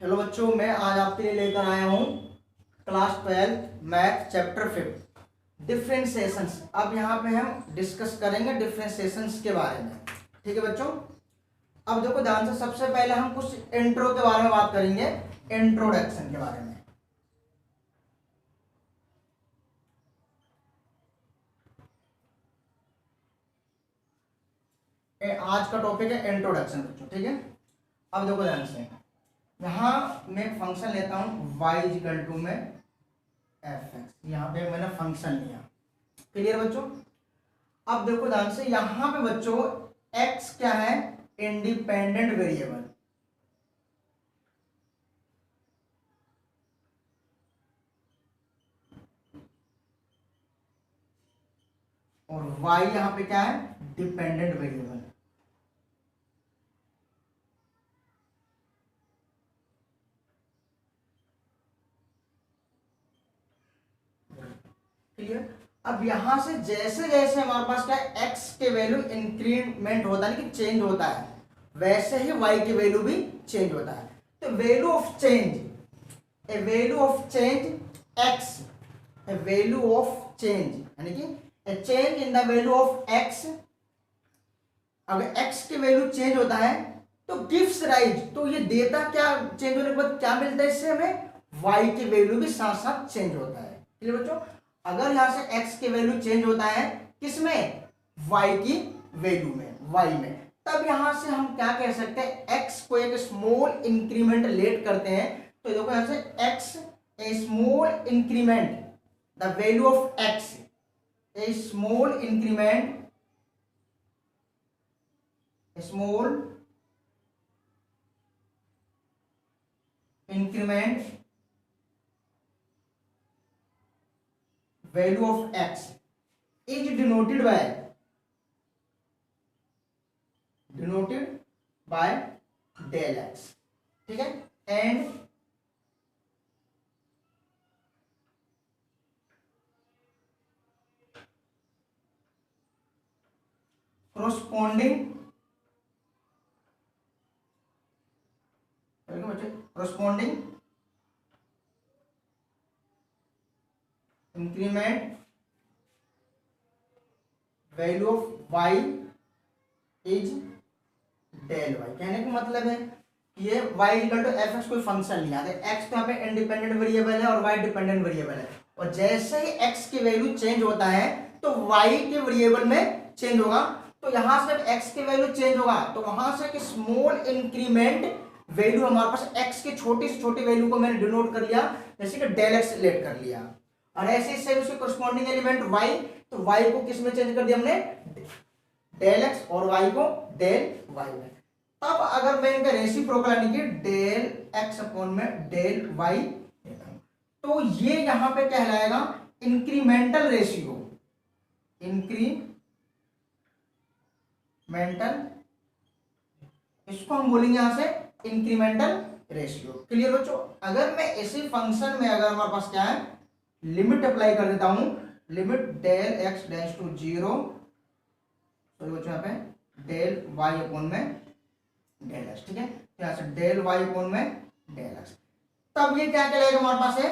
Hello बच्चों, मैं आज आपके लिए लेकर आया हूँ क्लास 12 मैथ चैप्टर 5 डिफरेंशिएशंस। अब यहाँ पे हम डिस्कस करेंगे डिफरेंशिएशंस के बारे में। ठीक है बच्चों, अब देखो ध्यान से, सबसे पहले हम कुछ इंट्रो के बारे में बात करेंगे, इंट्रोडक्शन के बारे में। आज का टॉपिक है इंट्रोडक्शन बच्चों। ठीक है, अब देखो ध्यान से, यहाँ मैं फंक्शन लेता हूँ y इक्वल टू में एफ एक्स। यहाँ पे मैंने फंक्शन लिया। क्लियर बच्चों? अब देखो ध्यान से, यहाँ पे बच्चों x क्या है? Independent variable. और y यहाँ पे क्या है? Dependent variable. क्लियर? अब यहां से जैसे जैसे हमारे पास क्या है, x के वैल्यू इंक्रीमेंट होता है कि चेंज होता है, वैसे ही y की वैल्यू भी चेंज होता है। तो value of change, A value of change x, A value of change यानी कि ए change in the value of x। अगर x की वैल्यू चेंज होता है तो गिव्स राइज, तो ये देता क्या, चेंज होने के बाद क्या मिलता है इससे हमें? y की वैल्यू भी साथ साथ चेंज होता है। क्लियर बच्चों? अगर यहां से x की वैल्यू चेंज होता है किसमें? y की वैल्यू में, y में, तब यहां से हम क्या कह सकते हैं? x को एक स्मॉल इंक्रीमेंट लेट करते हैं। तो देखो यहां से x A small increment the value of x, A small increment, small increment value of x is denoted by del x। ठीक है, and corresponding increment value of y is del y। कहने का मतलब है कि ये y equal to f x कोई function लिया है, x तो यहाँ पे इंडिपेंडेंट वेरिएबल है और y डिपेंडेंट वेरिएबल है, और जैसे ही x की वैल्यू चेंज होता है तो y के वेरिएबल में चेंज होगा। तो यहां से जब x की वैल्यू चेंज होगा तो वहां से कि स्मॉल इंक्रीमेंट वैल्यू, हमारे पास x की छोटी से छोटी वैल्यू को मैंने डिनोट कर लिया, जैसे कि डेल x लेट कर लिया, और ऐसे ही उसके कोरस्पॉन्डिंग एलिमेंट y, तो y को किस में चेंज कर दिया हमने? डेल x, और y को डेल y में। तब अगर मैं इनका रेसिप्रोकल यानी कि डेल x अपॉन में डेल y लेता हूं, तो ये यहां पे कहलाएगा इंक्रीमेंटल रेशियो। इंक्रीमेंटल, इसको हम बोलेंगे यहां से इंक्रीमेंटल रेशियो। क्लियर बच्चों? अगर मैं इसी फंक्शन में अगर हमारे पास क्या है, लिमिट अप्लाई कर देता हूं, limit del x tends to 0, तो बच्चों यहाँ पे डेल y अपॉन में डेल एक्स। ठीक है, तो यहां से डेल y अपॉन में डेल एक्स, तब ये क्या कहलाएगा हमारे पास है?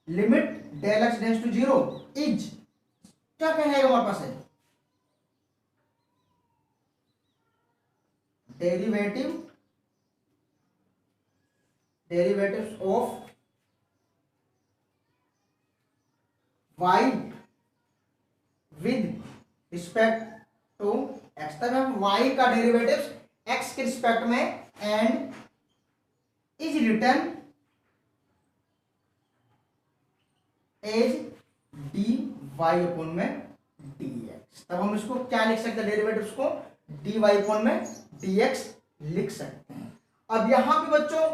Limit del x tends to 0 is, क्या कहलाएगा हमारे पास है? Derivative of y with respect to x। तब हम y का डेरिवेटिव x के रिस्पेक्ट में, and is written as dy upon में dx। तब हम इसको क्या लिख सकते हैं? डेरिवेटिव्स को dy अपॉन में dx लिख सकते हैं। अब यहां पे बच्चों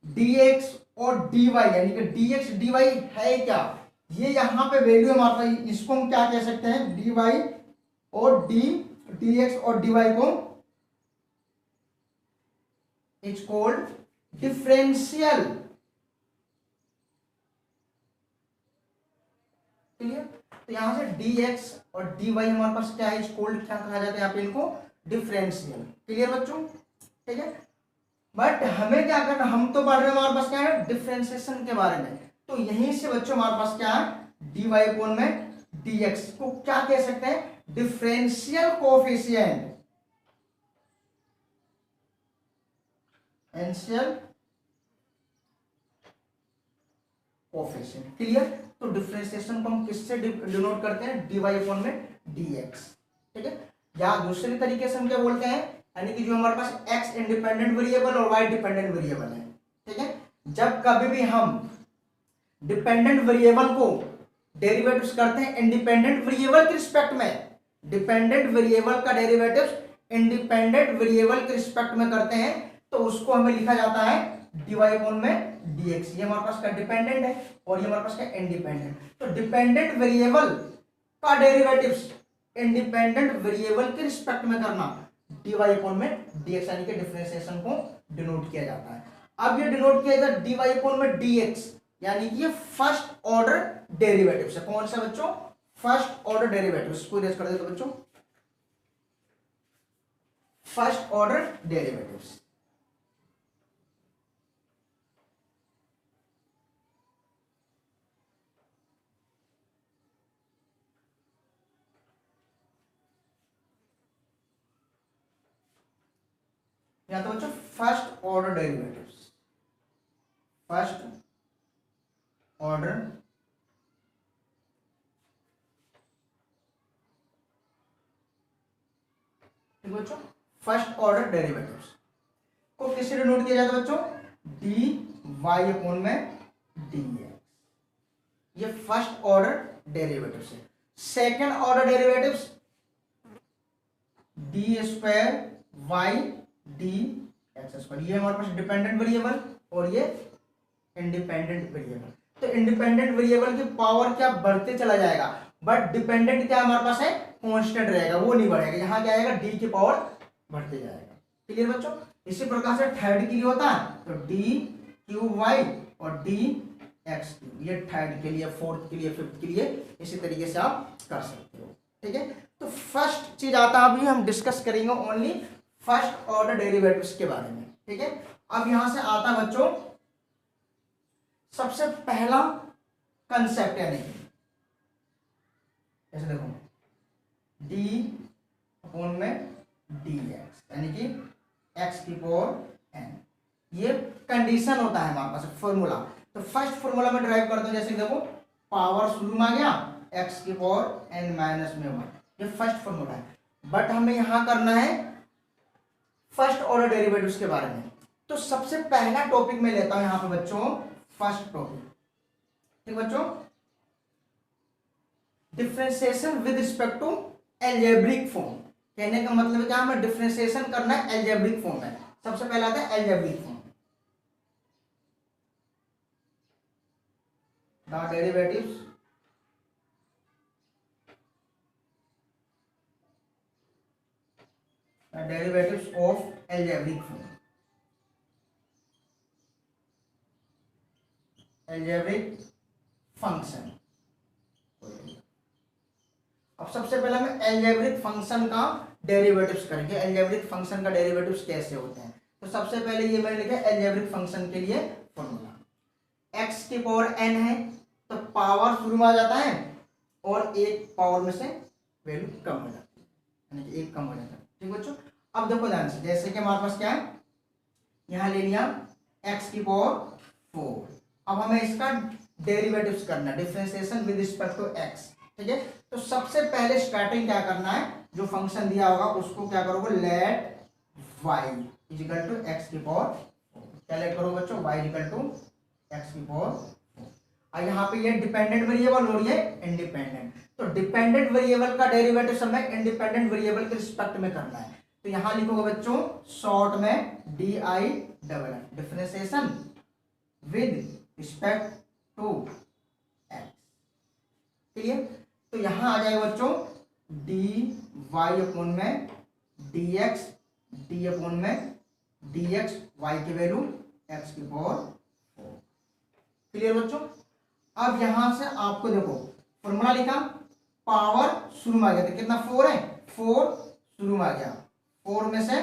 dx और dy यानी कि dx dy है क्या? ये यहां पे वैल्यू हमारे पास, इसको हम क्या कह सकते हैं? dy और dx और dy को इज कॉल्ड डिफरेंशियल। क्लियर? तो यहां से dx और dy हमारे पास क्या है? इज कॉल्ड, क्या कहा जाता है यहाँ पे इनको? डिफरेंशियल। क्लियर बच्चों? ठीक है, बट हमें क्या करना, हम तो पढ़ रहे हैं हमारे पास क्या है डिफरेंशिएशन के बारे में, तो यहीं से बच्चों हमारे पास क्या है dy अपॉन में dx को क्या कह सकते हैं differential coefficient, differential coefficient. Clear? तो डिफरेंशिएशन को हम किससे डिनोट करते हैं dy अपॉन में dx। ठीक है, या दूसरे तरीके से हम क्या बोलते हैं, यानी कि जो हमारे पास x इंडिपेंडेंट वेरिएबल और y डिपेंडेंट वेरिएबल है। ठीक है, जब कभी भी हम डिपेंडेंट वेरिएबल को डेरिवेटिव्स करते हैं इंडिपेंडेंट वेरिएबल के रिस्पेक्ट में, डिपेंडेंट वेरिएबल का डेरिवेटिव्स इंडिपेंडेंट वेरिएबल के रिस्पेक्ट में करते हैं, तो उसको हमें लिखा जाता है dy अपॉन में dx। ये हमारे पास का डिपेंडेंट है और ये हमारे पास का इंडिपेंडेंट। तो डिपेंडेंट वेरिएबल का डेरिवेटिव्स इंडिपेंडेंट वेरिएबल के रिस्पेक्ट में करना dy अपॉन में dx, यानी कि डिफरेंशिएशन को डिनोट किया जाता है। अब ये डिनोट किया जाता है dy अपॉन में dx, यानी कि ये फर्स्ट ऑर्डर डेरिवेटिव्स है। कौन सा बच्चों? First order derivatives. इसको इरेज कर देते बच्चों, फर्स्ट ऑर्डर डेरिवेटिव्स। या तो बच्चों first order derivatives, first order ठीक बच्चों, फर्स्ट ऑर्डर डेरिवेटिव्स को किससे डिनोट किया जाता है बच्चों? dy अपॉन में dx। ये फर्स्ट ऑर्डर डेरिवेटिव्स है। Second order derivatives d square y d x square. ये हमारे पास डिपेंडेंट वेरिएबल और ये इंडिपेंडेंट वेरिएबल। तो इंडिपेंडेंट वेरिएबल की पावर क्या बढ़ते चला जाएगा, बट डिपेंडेंट क्या हमारे पास है कांस्टेंट रहेगा, वो नहीं बढ़ेगा। यहाँ क्या आएगा डी की पावर बढ़ते जाएगा। क्लियर बच्चों? इसी प्रकार से थर्ड के लिए होता है तो डी क्यू वाई और डी एक्स क्यू, ये थर्ड के लिए, फोर्थ के लिए, फिफ्थ के लिए, इसी तरीके से आप कर सकते हो। ठीक है, तो फर्स्ट चीज आता है, अभी हम डिस्कस करेंगे ओनली फर्स्ट ऑर्डर डेरिवेटिव्स के बारे में। ठीक है, अब यहां से आता है बच्चों सबसे पहला कंसेप्ट, यानी ऐसे देखो डी अपॉन में डी एक्स, यानी कि एक्स की पावर एन। ये कंडीशन होता है हमारे पास फॉर्मूला। तो फर्स्ट फॉर्मूला में ड्राइव करते हैं, जैसे देखो पावर शुरू में आ गया एक्स की पावर एन माइनस में 1, ये फर्स्ट फॉर्मूला है। बट हमें यहां करना है फर्स्ट ऑर्डर डेरिवेटिव्स के बारे में। तो सबसे पहला टॉपिक मैं लेता हूं यहां पे बच्चों, फर्स्ट टॉपिक। ठीक बच्चों, differentiation with respect to algebraic form. कहने का मतलब क्या, हमें डिफरेंशिएशन करना है एल्जेब्रिक फॉर्म में। सबसे पहला आता है algebraic form, the derivatives of algebraic form, algebraic function. अब सबसे पहले हम एल्जेब्रिक फंक्शन का डेरिवेटिव्स करेंगे। एल्जेब्रिक फंक्शन का डेरिवेटिव्स कैसे होते हैं, तो सबसे पहले ये मैंने लिखा एल्जेब्रिक फंक्शन के लिए फॉर्मूला। एक्स की पावर एन है तो पावर शुरू में आ जाता है और एक पावर में से वैल्यू कम हो जाती है, यानी कि एक कम हो जाता है। ठीक बच्चों, अब देखो ध्यान से, जैसे कि हमारे पास क्या है, यहां ले लिया एक्स की पावर 4। अब हमें इसका डेरिवेटिव्स करना है, differentiation with respect to x. ठीक है, तो सबसे पहले स्टार्टिंग क्या करना है, जो फंक्शन दिया होगा उसको क्या करोगे, let y equal to x की पावर 4। क्या लेट करो बच्चों, y इक्वल टू एक्स की पावर 4। और यहाँ पे ये डिपेंडेंट वेरिएबल और ये इंडिपेंडेंट। तो डिपेंडेंट वेरिएबल का डेरिवेटिव हमें इंडिपेंडेंट वेरिएबल के रिस्पेक्ट में करना है। तो यहाँ लिखोगे बच्चों शॉर्ट में d i double f, differentiation with respect to x. Clear? तो यहां आ जाएगा बच्चों डी वाई अपॉन में डी एक्स, डी अपॉन में डी एक्स, वाई की वैल्यू एक्स की पावर 4। क्लियर बच्चों? अब यहां से आपको देखो फॉर्मूला लिखा, पावर शुरू में आ गया तो कितना 4 है, 4 शुरू में आ गया, 4 में से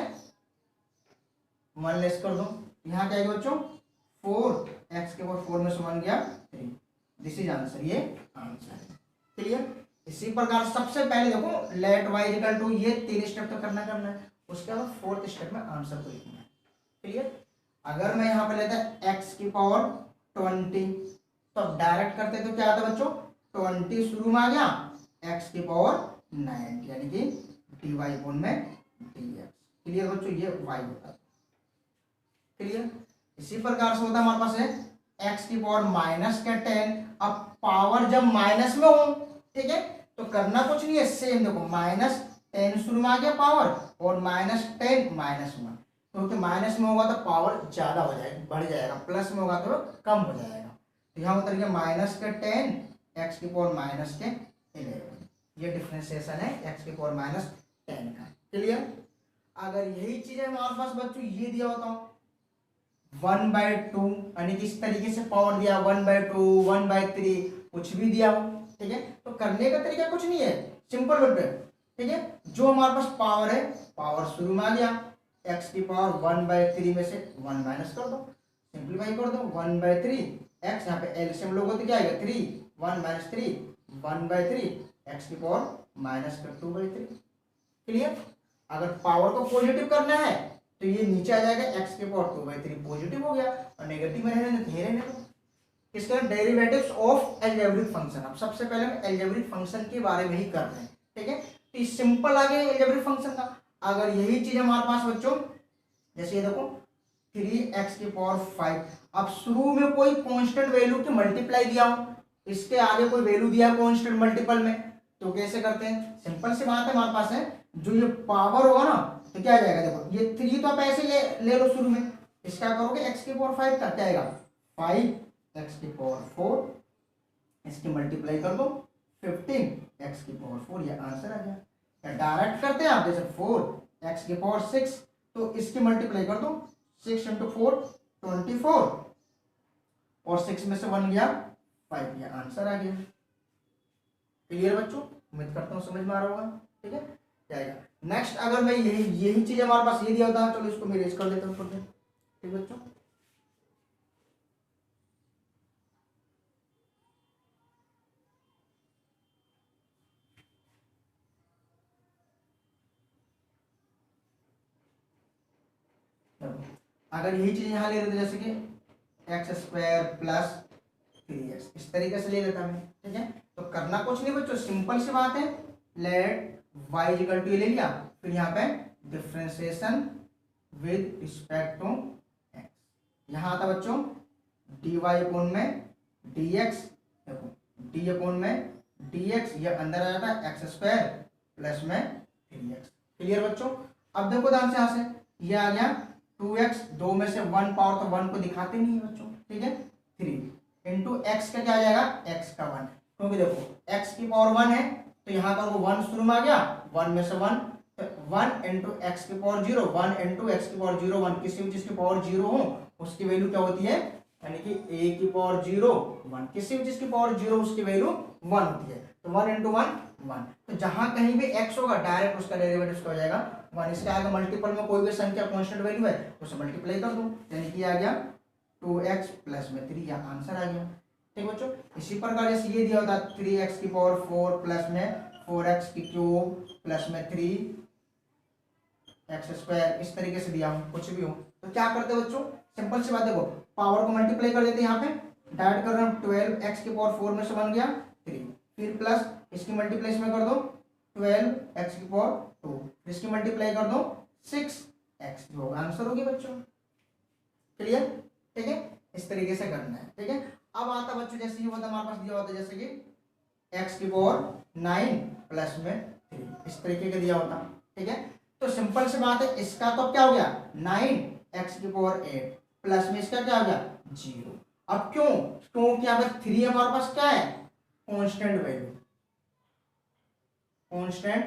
1 लेस कर दो, यहाँ क्या है बच्चों 4, एक्स के पावर 4 में से 1 गया 3। दिस इज आंसर, ये आंसर है। क्लियर। इसी प्रकार सबसे पहले देखो लेट y इक्वल टू, ये 3 स्टेप तो करना है, उसके बाद 4th स्टेप में आंसर को लिखना है। क्लियर। अगर मैं यहाँ पे लेता x की पावर 20, तो डायरेक्ट करते तो क्या आता बच्चों 20 शुरू में आ गया, x की पावर 9 यानी कि dy गुण में dx। क्लियर बच्चों, ये y होता है। क्लियर। इसी प्रकार से होता है हमारे पास है x की पावर माइनस का 10। अब पावर जब माइनस में हो, ठीक है, तो करना कुछ नहीं है, सेम देखो -10 शुरू में आ गया पावर, और -10 -1, क्योंकि माइनस में होगा तो पावर ज्यादा हो जाएगा, बढ़ जाएगा, प्लस में होगा तो कम हो जाएगा। तो यहाँ उतर गया -10 एक्स की पावर -11। ये डिफरेंशिएशन है एक्स की पावर -10 का। क्लियर। अगर यही चीज है हमारे पास बच्चों ये दिया होता हूँ 1/2, यानी कि इस तरीके से पावर दिया 1/2 1/3 कुछ भी दिया हो, ठीक है, तो करने का तरीका कुछ नहीं है, सिंपल वर्ड है। ठीक है, जो हमारे पास पावर है, पावर शुरू में आ गया, x की पावर 1/3 में से 1 माइनस कर दो, सिंप्लीफाई कर दो 1/3 x, यहाँ पे एलसीएम लोगे तो क्या आएगा 3, 1 - 3 1/3 x की पावर माइनस कर 2/3। क्लियर। अगर पावर को पॉजिटिव करना है तो ये नीचे आ जाएगा, x की पावर 2/3 पॉजिटिव हो गया, और नेगेटिव में रहने तो रहने दो। इसका डेरिवेटिव्स ऑफ अलजेब्रिक फंक्शन। अब सबसे पहले हम अलजेब्रिक फंक्शन के बारे में ही कर रहे हैं, ठीक है, तो सिंपल आ गया अलजेब्रिक फंक्शन का। अगर यही चीज हमारे पास बच्चों, जैसे ये देखो 3x की पावर 5, अब शुरू में कोई कांस्टेंट वैल्यू की मल्टीप्लाई दिया हो, इसके आगे कोई वैल्यू दिया कांस्टेंट मल्टीपल में, तो कैसे करते हैं, सिंपल सी बात है, हमारे पास है जो ये पावर होगा ना, तो क्या आ जाएगा, देखो ये 3 तो आप ऐसे ले लो शुरू में, इसका करोगे x की पावर 5 का क्या आएगा 5x की पावर 4, इसकी मल्टीप्लाई कर दो 15x की पावर 4, ये आंसर आ गया। डायरेक्ट करते हैं आप, जैसे 4x की पावर 6, तो इसकी मल्टीप्लाई कर दो 6 × 4 24, और 6 में से 1 गया 5, ये आंसर आ गया। क्लियर बच्चों, उम्मीद करता हूँ समझ में आ रहा होगा। ठीक है, जाएगा नेक्स्ट। अगर मैं यही चीज हमारे पास ये दिया होता है, चलो इसको मैं इरेज कर देता हूँ खुद से। ठीक बच्चों, अगर यही चीज यहाँ ले लेते जैसे कि x² + 3x, इस तरीके से ले लेता मैं, ठीक है, तो करना कुछ नहीं बच्चों, सिंपल सी बात है, लेट y इक्वल टू ये ले लिया, फिर यहाँ पे differentiation with respect to x, यहाँ आता बच्चों dy अपॉन में dx, देखो d अपॉन में dx, ये अंदर आ जाता है x² प्लस में 3x। क्लियर बच्चों। अब देखो ध्यान से, यहाँ से ये आ गया 2x, 2 में से 1 पावर, तो 1 को दिखाते नहीं है बच्चों, ठीक है, 3 इंटू एक्स का क्या आ जाएगा, x का 1, क्योंकि देखो x की पावर 1 है, तो यहाँ पर वो 1 शुरू में आ गया, 1 में से 1, तो 1 इंटू एक्स की पावर 0, 1 इंटू एक्स की पावर 0, 1, किसी भी चीज की पावर 0 हो उसकी वैल्यू क्या होती है, यानी कि a की पावर 0 1, किसी भी चीज की पावर 0 उसकी वैल्यू 1 होती है, तो 1 इंटू 1 1, तो जहां कहीं भी x होगा डायरेक्ट उसका डेरिवेटिव हो जाएगा 1, इसके आगे मल्टीपल में कोई भी संख्या कांस्टेंट वैल्यू है उसे मल्टीप्लाई कर दो, यानी कि आ गया 2x प्लस में 3, या आंसर आ गया। ठीक बच्चों, इसी प्रकार जैसे ये दिया होता है 3x की पावर 4 प्लस में 4x की क्यूब प्लस में 3x², इस तरीके से दिया हो, कुछ भी हो, तो क्या करते हैं बच्चों, सिंपल सी बात, देखो पावर को मल्टीप्लाई कर देते हैं, यहाँ पे डायरेक्ट कर रहे हैं 12x की पावर 4 में से 1 गया 3, फिर प्लस इसकी मल्टीप्लाई में कर दो 12x की पावर 2, इसकी मल्टीप्लाई कर दो 6x, जो आंसर होगी बच्चों। क्लियर। ठीक है, इस तरीके से करना है। ठीक है, अब आता बच्चों जैसे ये होता हमारे पास दिया होता है, जैसे कि x की पावर 9 प्लस में 3, इस तरीके का दिया होता। ठीक है, तो सिंपल सी बात है, इसका तो क्या हो गया 9x की पावर 8 प्लस में इसका क्या हो गया 0। अब क्यों, क्योंकि यहाँ पर 3 हमारे पास क्या है, constant value, constant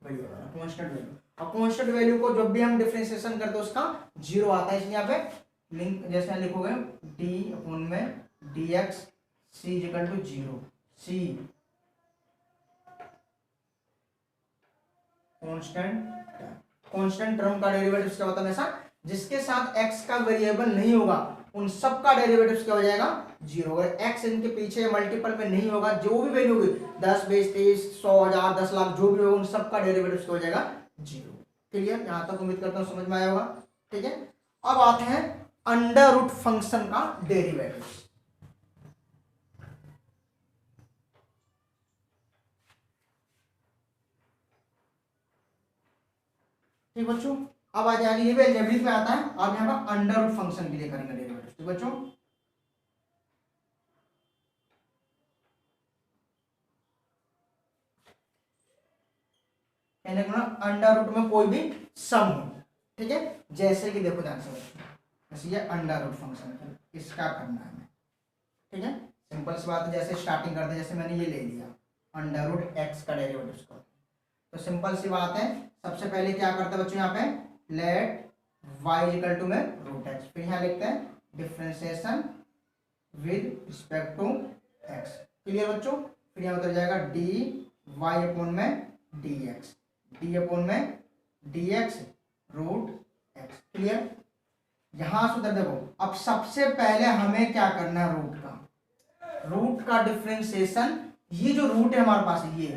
value, constant value, अब कांस्टेंट वैल्यू को जब भी हम डिफरेंशिएशन करते हैं उसका 0 आता है, इसलिए यहाँ पे लिंक जैसे लिखोगे d अपॉन में dx c equal to 0, c constant, constant term का डेरिवेटिव क्या होता है हमेशा जिसके साथ x का वेरिएबल नहीं होगा उन सब का डेरिवेटिव क्या हो जाएगा, जीरो। अगर x इनके पीछे मल्टीपल में नहीं होगा, जो भी वैल्यू होगी 10, 20, 30, 100, 1000, 10 लाख जो भी होगा उन सब का डेरिवेटिव क्या हो जाएगा, जीरो। क्लियर? यहां तक उम्मीद करता हूं समझ में आया होगा। ठीक है, अब आते हैं अंडर रूट फंक्शन का डेरिवेटिव। ठीक बच्चों, अब आ जाएगा, ये भी अलजेब्रिक में आता है। अब यहाँ पर अंडर रूट फंक्शन के लिए करेंगे डेरिवेटिव। ठीक बच्चों, कहने को ना अंडर रूट में कोई भी सम हो। ठीक है, जैसे कि देखो ध्यान से बच्चों, जैसे ये अंडर रूट फंक्शन इसका करना है। ठीक है, सिंपल सी बात है, जैसे स्टार्टिंग करते हैं, जैसे मैंने ये ले लिया अंडर रूट एक्स का डेरिवेटिव को, तो सिंपल सी बात है, सबसे पहले क्या करते हैं बच्चों, यहाँ पे लेट y इक्वल टू में रूट एक्स, फिर यहाँ लिखते हैं differentiation with respect to x. Clear बच्चों? फिर यहाँ उतर जाएगा डी वाई अपॉन में डी एक्स, डी अपॉन में d x root x. Clear? यहां से उधर देखो, अब सबसे पहले हमें क्या करना है, रूट का डिफरेंशिएशन। ये जो रूट है हमारे पास, ये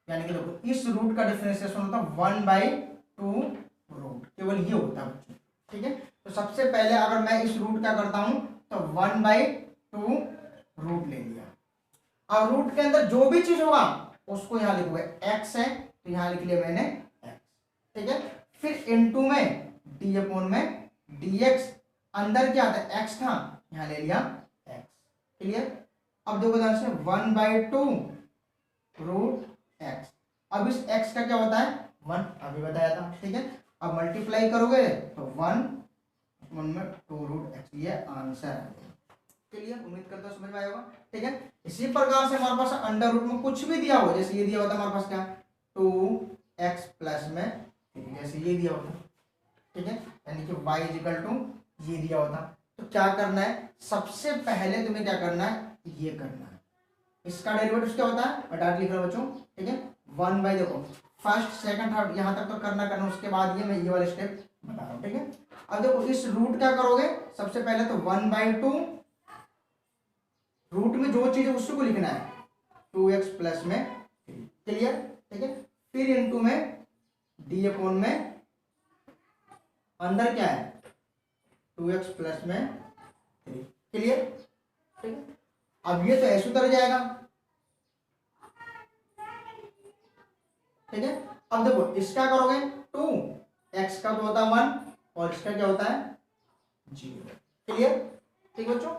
यानी कि देखो इस रूट का डिफरेंशिएशन होता है 1/2 रूट, केवल ये होता है बच्चों। ठीक है, तो सबसे पहले अगर मैं इस रूट का करता हूं तो 1/2 रूट ले लिया, और रूट के अंदर जो भी चीज होगा उसको यहां लिखोगे, एक्स है तो यहां लिख लिया मैंने एक्स। ठीक है, फिर इनटू में डी अपॉन में डी एक्स, अंदर क्या था एक्स था, यहां ले लिया एक्स। क्लियर? अब देखो ध्यान से 1/2 रूट एक्स, अब इस एक्स का क्या होता है 1, अभी बताया था। ठीक है, अब मल्टीप्लाई करोगे तो 1 में 2 रूट एक्स, ये आंसर है। क्लियर? उम्मीद करता हूं समझ में आया होगा। ठीक है, इसी प्रकार से हमारे पास अंडर रूट में कुछ भी दिया हो, जैसे ये दिया होता है हमारे पास क्या 2x प्लस में 3, जैसे ये दिया होता। ठीक है, यानी कि y इक्वल टू ये दिया होता, तो क्या करना है, सबसे पहले तुम्हें क्या करना है, ये करना है। इसका डेरिवेटिव क्या होता है, मैं डायरेक्ट लिख रहा हूं बच्चों। ठीक है, 1/, देखो फर्स्ट सेकंड थर्ड यहां तक तो करना, उसके बाद ये मैं ये वाले स्टेप बता रहा हूं। ठीक है, अब देखो इस रूट क्या करोगे, सबसे पहले तो 1/2 रूट में जो चीज है उसको लिखना है 2x प्लस में 3। क्लियर? ठीक है, फिर इनटू में डी अपॉन में अंदर क्या है 2x प्लस में 3। क्लियर? ठीक है, अब ये तो ऐसे उतर जाएगा। ठीक है, अब देखो इसका करोगे 2x का तो होता है 1 और इसका क्या होता है 0। क्लियर? ठीक बच्चों,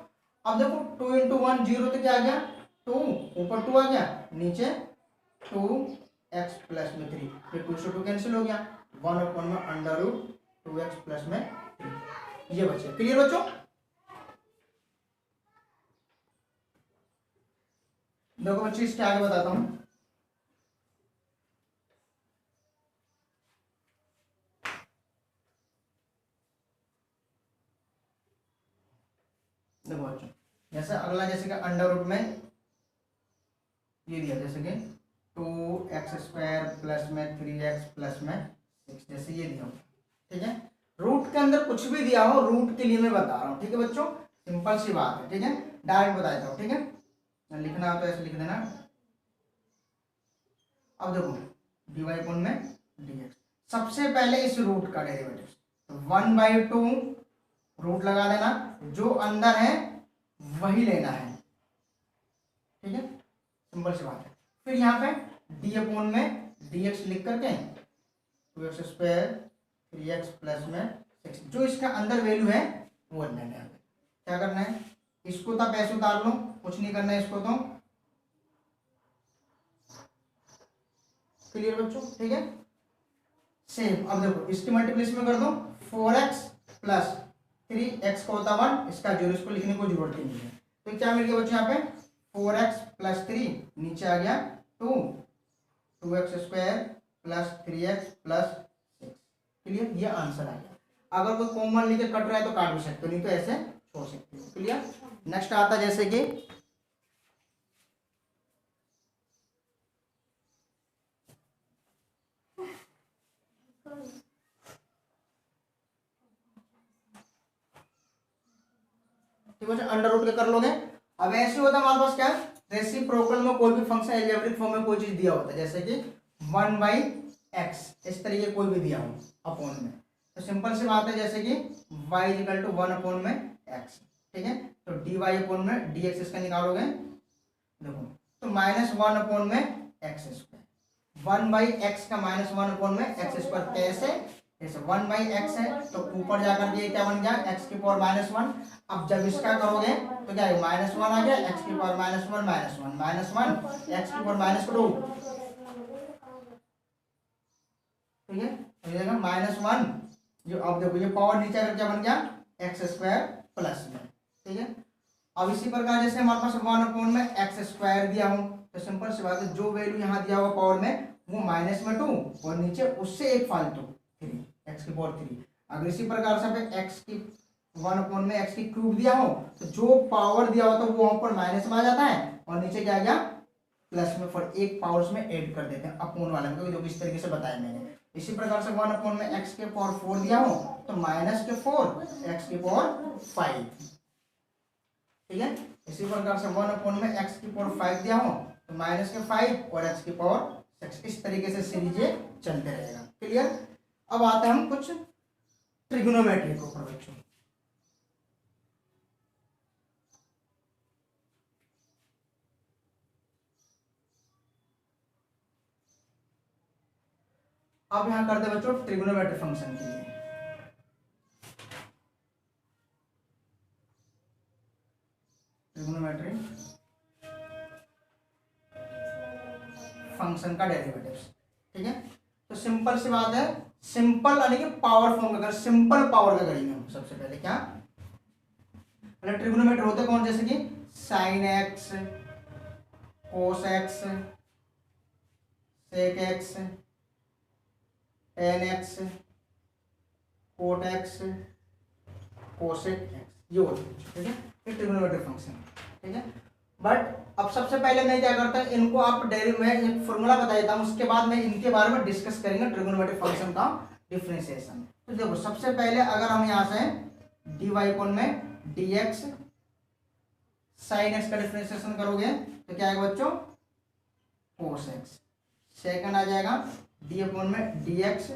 अब देखो 2 × 1 0, तो क्या आ गया 2, ऊपर 2 आ गया, नीचे 2x प्लस में 3, फिर 2 से 2 कैंसिल हो गया, 1 अपॉन में अंडर रूट 2x प्लस में 3, ये बचे। क्लियर बच्चों? देखो बच्चों इसके आगे बताता हूं। देखो बच्चों, जैसे अगला, जैसे कि अंडर रूट में ये दिया, जैसे कि 2x² प्लस में 3x प्लस में 6, जैसे ये दिया हो। ठीक है, रूट के अंदर कुछ भी दिया हो, रूट के लिए मैं बता रहा हूँ। ठीक है बच्चों, सिंपल सी बात है। ठीक है, डायरेक्ट बता देता हूँ। ठीक है, लिखना हो तो ऐसे लिख देना। अब देखो dy अपॉन में dx, सबसे पहले इस रूट का डेरिवेटिव 1/2 रूट लगा देना, जो अंदर है वही लेना है। ठीक है, सिंपल सी बात है। फिर यहाँ पे डी अपॉन में dx लिख करके 2x² 3x प्लस में 6, जो इसका अंदर वैल्यू है वो लेना है। क्या करना है, इसको तो पैसे उतार लो, कुछ नहीं करना है इसको तो। क्लियर बच्चों? ठीक है, सेम। अब देखो इसकी मल्टीप्लिकेशन में कर दो, 4x प्लस 3x का होता 1, इसका 0, इसको लिखने को जरूरत ही नहीं है। तो क्या मिल गया बच्चों यहाँ पे 4x प्लस 3, नीचे आ गया 2x² plus 3x plus 6। Clear? ये आंसर आ गया। अगर कोई कॉमन लेके कट रहा है तो काट भी सकते हो, नहीं तो ऐसे छोड़ सकते हो। क्लियर? नेक्स्ट आता जैसे कि ठीक है, अंडर रूट के कर लोगे। अब ऐसे होता है हमारे पास क्या, रेसिप्रोकल में कोई भी फंक्शन एल्जेब्रिक फॉर्म में कोई चीज दिया होता है, जैसे कि 1/x इस तरीके कोई भी दिया हो अपॉन में, तो सिंपल सी बात है जैसे कि y इक्वल टू 1 अपॉन में x, ठीक है, तो dy अपॉन में dx इसका निकालोगे, देखो तो -1 अपॉन में x स्क्वायर, 1/x का -1 अपॉन में x स्क्वायर, कैसे, जैसे 1/x है तो ऊपर जाकर के क्या बन गया x की पावर -1, अब जब इसका करोगे तो क्या है -1 आ गया, x की पावर -1 -1 x की पावर -2, ठीक है, तो ये -1 जो, अब देखो ये पावर नीचे आकर क्या बन गया एक्स स्क्वायर प्लस में, ठीक है। अब इसी प्रकार जैसे हमारे पास 1 अपॉन में एक्स स्क्वायर दिया हूं, तो सिंपल सी बात है जो वैल्यू यहाँ दिया हुआ पावर में वो -2 और नीचे उससे एक फालतू 3 एक्स की पावर 3। अगर इसी प्रकार से एक्स की 1 अपॉन में एक्स की क्यूब दिया हो तो जो पावर दिया होता है वो वहां पर माइनस में आ जाता है और नीचे क्या आ गया प्लस में, फिर एक पावर्स में ऐड कर देते हैं अपॉन वाले में, क्योंकि इस तरीके से बताया मैंने। इसी प्रकार से 1 अपॉन में एक्स के पावर 4 दिया हो तो -4 एक्स की पावर 5, ठीक है। इसी प्रकार से 1 अपॉन में एक्स की पावर 5 दिया हो तो -5 और एक्स की पावर 6, इस तरीके से सीरीज चलते रहेगा, क्लियर। अब आते हैं हम कुछ ट्रिग्नोमेट्री के ऊपर बच्चों। अब यहां करते हैं बच्चों ट्रिग्नोमेट्री फंक्शन के लिए। ट्रिग्नोमेट्री फंक्शन का डेरिवेटिव्स, ठीक है। तो सिंपल सी बात है, सिंपल यानी कि पावर फॉर्म अगर सिंपल पावर का करेंगे हम सबसे पहले क्या, पहले ट्रिग्नोमेट्री होते कौन, जैसे कि sine x, cos x, sec x, tan x, cot x, cosec x, ये होते हैं, ठीक है, ये ट्रिग्नोमेट्री फंक्शन, ठीक है। बट अब सबसे पहले मैं क्या करता हूँ, इनको आप मैं एक फॉर्मूला बता देता हूँ, उसके बाद मैं इनके बारे में डिस्कस करेंगे ट्रिग्नोमेट्री फंक्शन का डिफरेंशिएशन। तो देखो सबसे पहले अगर हम यहाँ से dy कोण में dx साइन एक्स का डिफरेंशिएशन करोगे तो क्या आएगा बच्चों कोस एक्स, सेकंड आ जाएगा डी अपॉन में dx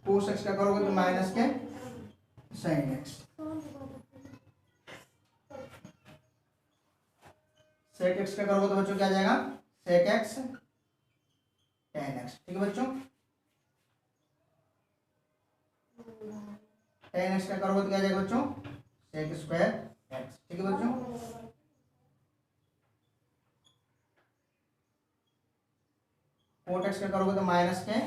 कोस एक्स का करोगे तो माइनस के साइन एक्स, सेक एक्स का करोगे तो बच्चों क्या आ जाएगा सेक एक्स टेन एक्स, ठीक है बच्चों। टेन एक्स का करोगे तो क्या आ जाएगा बच्चों सेक स्क्वायर एक्स, ठीक है बच्चों। कोट एक्स का करोगे तो माइनस के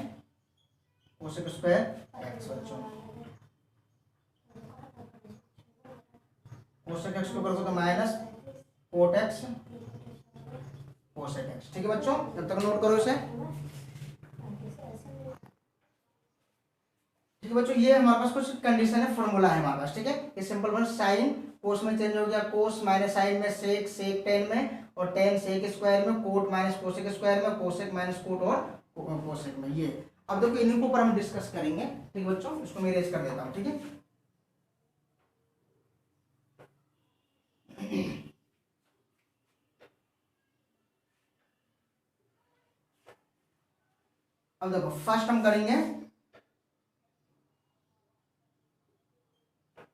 कोसेक स्क्वायर एक्स बच्चों। कोसेक एक्स को करोगे तो minus cot x cosec x, ठीक है बच्चों। जब तक नोट करो इसे, ठीक है बच्चों। ये हमारे पास कुछ कंडीशन है, फॉर्मूला है हमारे पास, ठीक है। ये सिंपल वन साइन कोस में चेंज हो गया, कोस माइनस साइन में, सेक सेक टेन में, और टेन सेक स्क्वायर में, कोट माइनस कोसेक स्क्वायर में, कोसेक माइनस कोट और कोसेक में। ये अब देखो इन्हीं के ऊपर हम डिस्कस करेंगे, ठीक है बच्चों। इसको मैं इरेज कर देता हूँ, ठीक है। अब देखो फर्स्ट हम करेंगे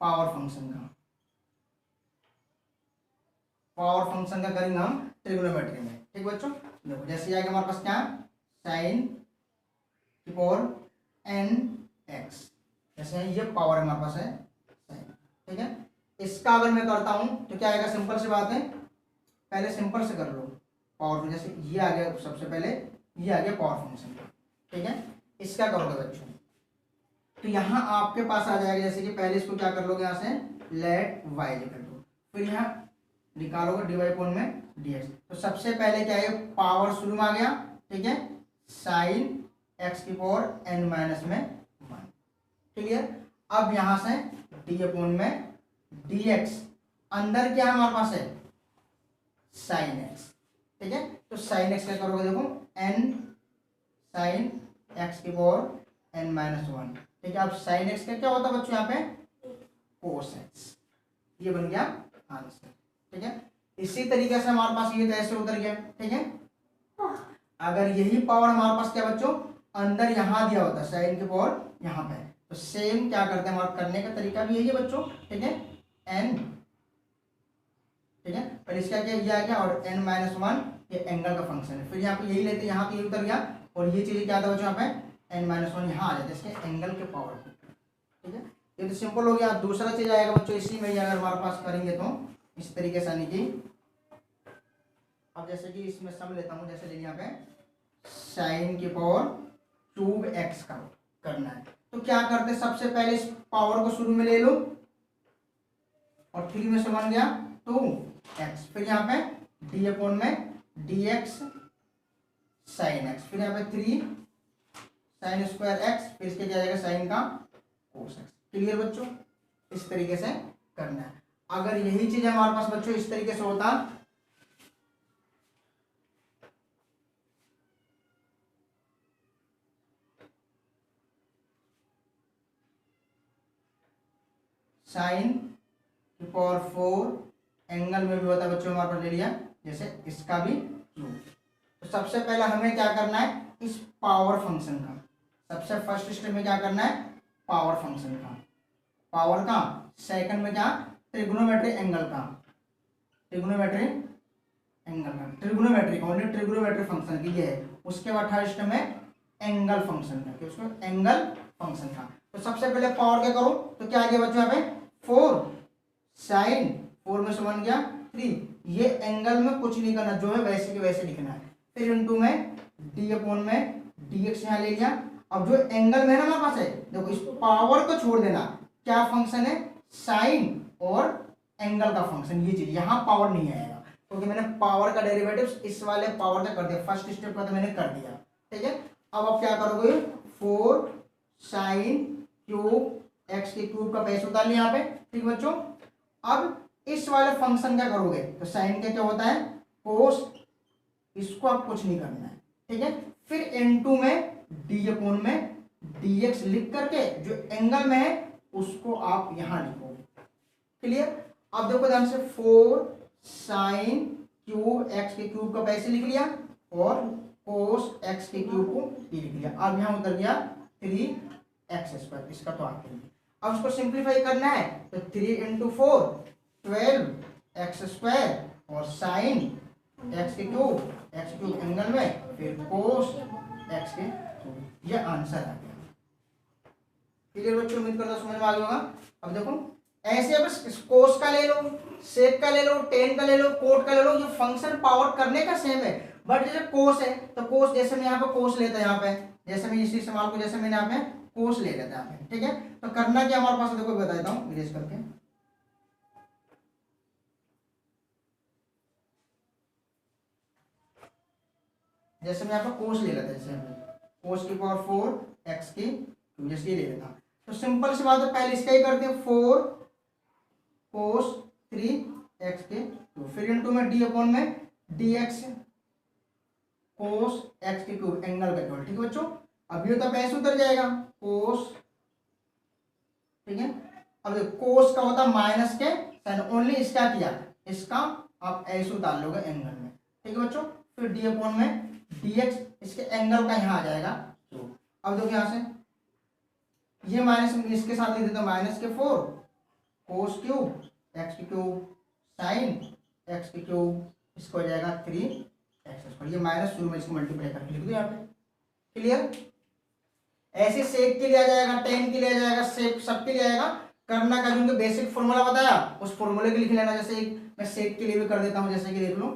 पावर फंक्शन का, पावर फंक्शन का करेंगे हम ट्रिग्नोमेट्री में, ठीक बच्चों। देखो जैसे आएगा हमारे पास क्या साइन की पावर एन एक्स, जैसे ये पावर हमारे पास है साइन, ठीक है। इसका अगर मैं करता हूं तो क्या आएगा, सिंपल सी बात है, पहले सिंपल से कर लो पावर, जैसे ये आ गया सबसे पहले, ये आ गया पावर फंक्शन, ठीक है। इसका करोगे बच्चों तो यहाँ आपके पास आ जाएगा, जैसे कि पहले इसको क्या कर लोगे यहाँ से लेट वाई लिख लो, फिर यहाँ निकालोगे डी वाई कोण में dx। तो सबसे पहले क्या है पावर शुरू में आ गया, ठीक है, साइन एक्स की पावर n माइनस में 1, क्लियर। अब यहाँ से डी अपॉन में dx, अंदर क्या हमारे पास है साइन एक्स, ठीक है। तो साइन एक्स क्या करोगे देखो n साइन एक्स की पावर n माइनस 1, ठीक है। अब साइन एक्स का क्या होता है बच्चों यहाँ पे कोस एक्स, ये बन गया आंसर। ठीक है, इसी तरीके से हमारे पास ये तो ऐसे उतर गया। ठीक है, अगर यही पावर हमारे पास क्या बच्चों अंदर यहाँ दिया होता साइन की पावर यहाँ पे, तो सेम क्या करते हैं, हमारा करने का तरीका भी यही है बच्चों। ठीक है, n, ठीक है, पर इसका क्या ये आ गया और n-1 ये एंगल का फंक्शन है, फिर यहाँ पे यही लेते, यहाँ पे ये उतर गया और ये चीज क्या था बच्चों यहाँ पे n-1 यहाँ आ जाता है इसके एंगल के पावर। ठीक है, ये तो सिंपल हो गया। दूसरा चीज आएगा बच्चों इसी में ही, अगर हमारे पास करेंगे तो इस तरीके से, यानी कि अब जैसे कि इसमें सम लेता हूँ, जैसे यहाँ पे साइन की पावर 2x का करना है, तो क्या करते हैं, सबसे पहले इस पावर को शुरू में ले लो और 3 में से बन गया 2x, फिर यहाँ पे d अपॉन में dx साइन x, फिर यहाँ पे 3 साइन स्क्वायर x, फिर इसके क्या जाएगा साइन का कोस x। क्लियर बच्चों, इस तरीके से करना है। अगर यही चीज हमारे पास बच्चों इस तरीके से होता, साइन की पावर 4 एंगल में भी होता है बच्चों, हमारे पास ले लिया जैसे इसका भी क्यूब। तो सबसे पहले हमें क्या करना है, इस पावर फंक्शन का सबसे फर्स्ट स्टेप में क्या करना है, पावर फंक्शन का पावर का, सेकंड में क्या ट्रिग्नोमेट्री एंगल का, ट्रिग्नोमेट्री एंगल का, ट्रिग्नोमेट्री ओनली ट्रिग्नोमेट्री फंक्शन की ये है। उसके बाद थर्ड स्टेप में एंगल फंक्शन का, उसको एंगल फंक्शन का। तो सबसे पहले पावर क्या करो, तो क्या आ गया बच्चों यहाँ पे 4 साइन 4 में से बन गया 3, ये एंगल में कुछ नहीं करना, जो है वैसे के वैसे लिखना है। फिर इनटू में d अपॉन में dx यहाँ ले लिया। अब जो एंगल में है ना हमारे पास है, देखो इस पावर को छोड़ देना, क्या फंक्शन है साइन और एंगल का फंक्शन, ये चीज यहाँ पावर नहीं आएगा क्योंकि मैंने पावर का डेरिवेटिव इस वाले पावर का कर दिया, फर्स्ट स्टेप का तो मैंने कर दिया। ठीक है, अब आप क्या करोगे 4 साइन क्यूब एक्स के क्यूब का बेस उतार लिया यहाँ पे। ठीक बच्चों, अब इस वाले फंक्शन क्या करोगे, तो साइन का क्या होता है कोस, इसको आप कुछ नहीं करना है। ठीक है, फिर n2 में d अपॉन में dx लिख करके जो एंगल में है उसको आप यहां लिखोगे। क्लियर, अब देखो ध्यान से 4 साइन क्यूब एक्स के क्यूब का पैसे लिख लिया और कोस एक्स के क्यूब को भी लिख लिया। अब यहां उतर गया 3x², इसका तो आते हैं। अब इसको सिंप्लीफाई करना है तो 3 × 4 12x² और साइन एक्स के क्यूब एंगल में, फिर कोस एक्स के क्यूब, ये आंसर आ गया। क्लियर बच्चों, उम्मीद करता हूं समझ में आ गया होगा। अब देखो ऐसे बस कोस का ले लो, सेक का ले लो, टेन का ले लो, कोट का ले लो, ये फंक्शन पावर करने का सेम है, बट जैसे कोस है तो कोस, जैसे मैं यहाँ पे कोस लेता है, यहाँ पे जैसे मैं इसी सवाल को जैसे मैंने यहाँ पे कोस ले लेता है। ठीक है, तो करना क्या हमारे पास, देखो बता देता हूँ इरेज करके, जैसे मैं यहाँ पे कोस ले लेता, जैसे कोस की पावर 4 एक्स की जैसे ये ले लेता, तो सिंपल सी बात है, पहले इसका ही करते हैं 4 कोस 3 एक्स के, तो फिर इनटू में d अपॉन में dx कोस एक्स के क्यूब एंगल का क्यूब। ठीक है बच्चों, अब ये तो पैसे उतर जाएगा कोस। ठीक है, अब कोस का होता माइनस के साइन, ओनली इसका किया, इसका आप ऐसे उतार लोगे एंगल में। ठीक है बच्चों, फिर d अपॉन में dx, इसके एंगल का यहाँ आ जाएगा। तो अब देखो यहाँ से ये माइनस इसके साथ लिख देता हूँ, माइनस के 4 कोस क्यूब एक्स के क्यूब साइन एक्स के क्यूब, इसको हो जाएगा 3x²। ये माइनस शुरू में इसको मल्टीप्लाई करके लिख दो यहाँ पे। क्लियर, ऐसे सेक के लिए आ जाएगा, टेन के लिए आ जाएगा, सेक सबके लिए आएगा। करना का जो बेसिक फॉर्मूला बताया उस फॉर्मूले के लिख लेना, जैसे मैं सेक के लिए भी कर देता हूँ, जैसे कि देख लो,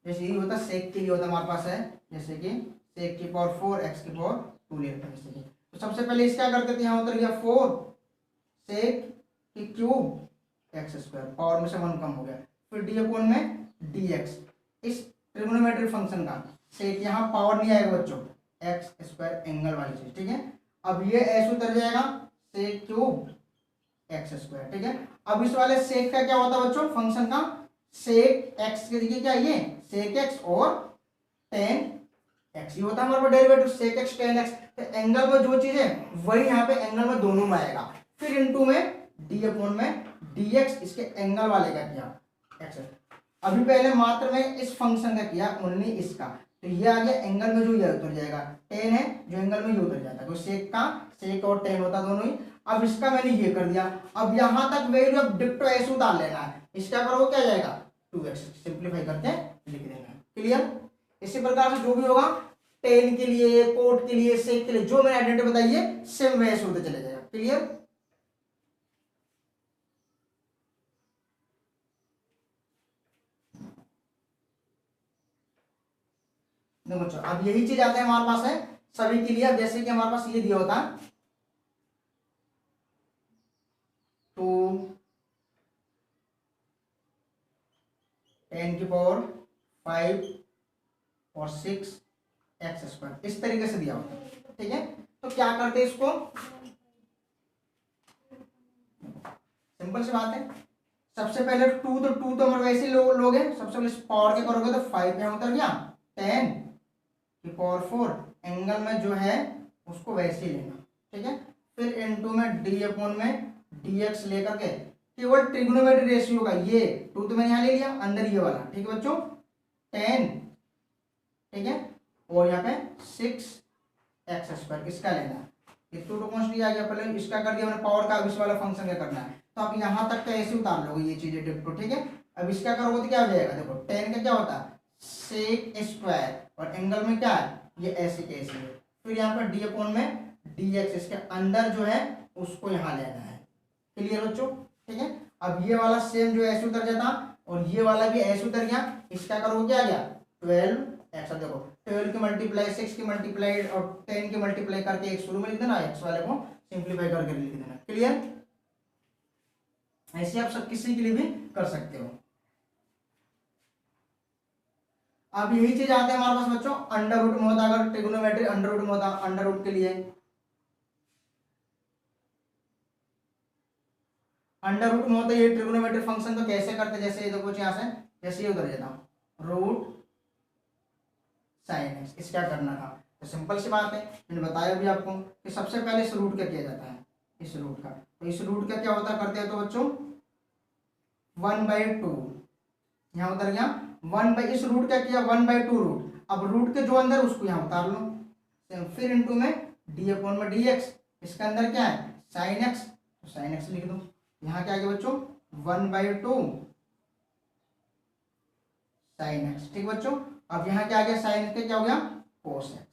जैसे ये होता सेक के लिए होता हमारे पास है, जैसे कि सेक की पावर 4 एक्स की पावर 2 लेते हैं जैसे कि। तो सबसे पहले इसका करते थे, यहाँ उतर गया 4 सेक की क्यूब x², पावर में से 1 कम हो गया, फिर d अपॉन में dx, इस ट्रिग्नोमेट्री फंक्शन का सेक, यहाँ पावर नहीं आएगा बच्चों, x² एंगल वाली चीज। ठीक है, अब ये ऐसे उतर जाएगा सेक क्यूब x²। ठीक है, अब इस वाले सेक का क्या होता है बच्चों, फंक्शन का सेक x के देखिए क्या, ये सेक x और टेन x, ये होता है हमारे पास derivative sec x tan x। तो एंगल में जो चीज है वही यहाँ पे एंगल में दोनों में आएगा। फिर इनटू में d अपॉन में dx इसके एंगल वाले का किया x। अभी पहले मात्र में इस फंक्शन का किया, ओनली इसका, तो ये आ गया एंगल में जो ये उतर जाएगा, टेन है जो एंगल में ये उतर जाता है, तो सेक और टेन होता दोनों ही। अब इसका मैंने ये कर दिया, अब यहां तक वैल्यू अब डिक्टो ऐसे उतार लेना है, इसका करोगे क्या जाएगा 2x, सिंप्लीफाई करके लिख देना। क्लियर। इसी प्रकार से जो भी होगा टेन के लिए, कोट के लिए, सेक के लिए जो मैंने आइडेंटिटी बताई है सेम वैसे होते चले जाएगा। क्लियर। देखो बच्चों अब यही चीज आता है हमारे पास है सभी के लिए। अब जैसे कि हमारे पास ये दिया होता है 2 10⁵ और 6x², इस तरीके से दिया होता है। ठीक है, तो क्या करते हैं इसको, सिंपल सी बात है, सबसे पहले 2 तो हमारे वैसे लोगे, सबसे पहले पावर के करोगे तो 5 यहाँ उतर गया, 10⁴ एंगल में जो है उसको वैसे ही लेना। ठीक है, फिर इनटू में d में dx लेकर के केवल ट्रिग्नोमेट्री रेशियो का ये 2 तो मैंने यहाँ ले लिया, अंदर ये वाला। ठीक है बच्चों, 10, ठीक है, और यहाँ पे 6x², किसका लेना, ये 2 कॉन्स्टेंट आ गया, पहले इसका कर दिया मैंने पावर का, अब इस वाला फंक्शन का करना है, तो आप यहाँ तक तो ऐसे उतार लोगे ये चीजें डिक्टो। ठीक है, अब इसका करोगे तो क्या हो जाएगा, देखो 10 का क्या होता है sec², और एंगल में क्या है ये ऐसे कैसे है, फिर यहाँ पर d में dx, इसके अंदर जो है उसको यहाँ लेना है। क्लियर बच्चों। ठीक है, अब ये वाला सेम जो ऐसे उतर जाता और ये वाला भी ऐसे उतर गया, इसका करोगे क्या आ गया 12x। देखो 12 की मल्टीप्लाई 6 की मल्टीप्लाइड और 10 की मल्टीप्लाई करके एक शुरू में लिख देना, x वाले को सिंप्लीफाई करके लिख देना। क्लियर। ऐसे आप सब किसी के लिए भी कर सकते हो। अब यही चीज आते हैं हमारे पास बच्चों अंडर रूट में होता, अगर ट्रिग्नोमेट्री अंडर रूट में होता, अंडर रूट के लिए अंडर रूट में होता है ये ट्रिग्नोमेट्री फंक्शन, तो कैसे करते, जैसे ये देखो यहाँ से जैसे ये उधर जाता हूं रूट साइन एक्स, इस क्या करना था, तो सिंपल सी बात है, मैंने बताया भी आपको कि सबसे पहले इस रूट का किया जाता है, इस रूट का, तो इस रूट का क्या होता करते हैं तो बच्चों 1/2 यहाँ उतर गया, 1 इस रूट का किया 1/2 रूट, अब रूट के जो अंदर उसको यहाँ उतार लो, फिर इनटू में d में dx, इसके अंदर क्या है साइन एक्स, तो साइन एक्स लिख दो, यहाँ क्या आ गया बच्चों 1/2 साइन एक्स। ठीक बच्चों, अब यहाँ क्या आ गया साइन एक्स, क्या हो गया कोस एक्स।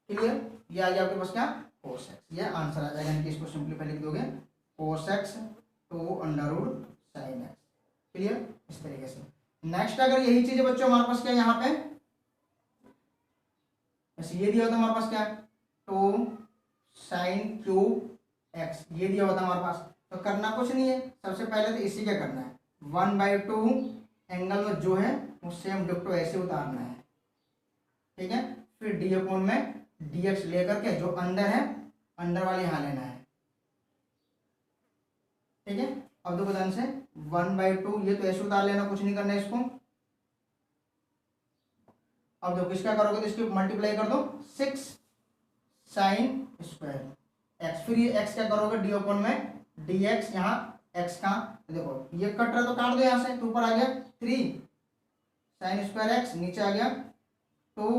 क्लियर, ये आ गया आपके पास क्या कोस एक्स, ये आंसर आ जाएगा, यानी कि इसको सिंपलीफाई लिख दोगे cos x two under root sine x. Clear, इस तरीके से। नेक्स्ट अगर यही चीज है बच्चों हमारे पास क्या यहाँ पे ऐसे ये दिया होता हमारे पास क्या है 2 साइन क्यूब एक्स, ये दिया होता हमारे पास, तो करना कुछ नहीं है, सबसे पहले तो इसी का करना है 1/2 एंगल में जो है वो सेम डिक्टो ऐसे उतारना है। ठीक है, फिर d में dx लेकर के जो अंदर है अंदर वाले यहाँ लेना है। ठीक है, अब देखो ध्यान से 1/2 ये तो ऐसे उतार लेना, कुछ नहीं करना है इसको। अब देखो इसका करोगे तो इसकी मल्टीप्लाई कर दो 6 साइन स्क्वायर एक्स, फिर ये x क्या करोगे d में dx, यहाँ x का देखो ये कट रहा तो काट दो यहाँ से, तो ऊपर आ गया 3 साइन स्क्वायर एक्स, नीचे आ गया 2